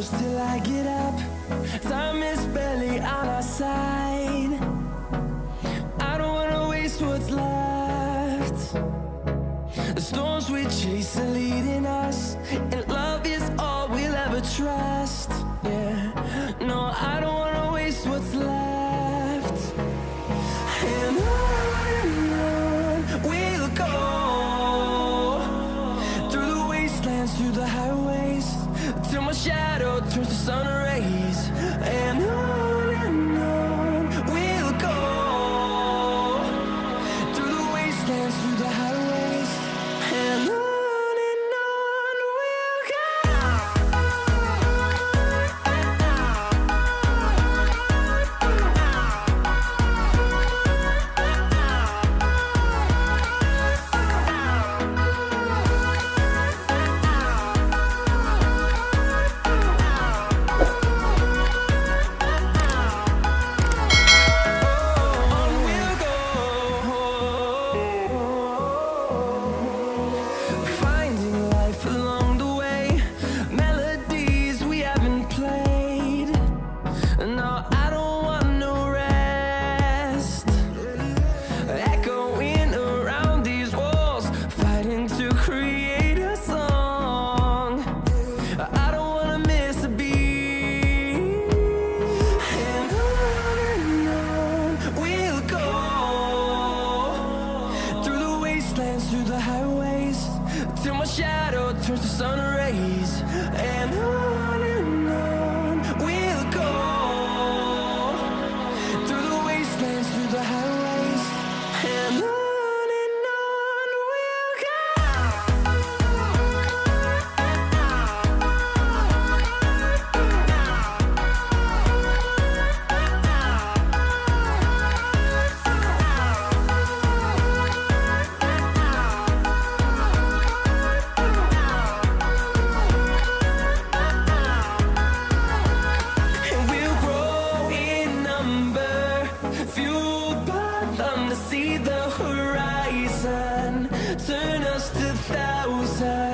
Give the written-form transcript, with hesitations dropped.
push till I get up. Time is barely on our side. I don't wanna waste what's left. The storms we chase are leading us, and love is all we'll ever trust. Yeah, no, I don't wanna waste what's left. And on we'll go, through the wastelands, through the highways, till my shadow turns to sun rays. And on we'll go, through the wastelands, through the highways, and on we'll go. Through the highways, till my shadow turns to sun rays. And on we'll go, through the wastelands, through the highways, and on we'll go. Fueled by them to see the horizon, turn us to thousands.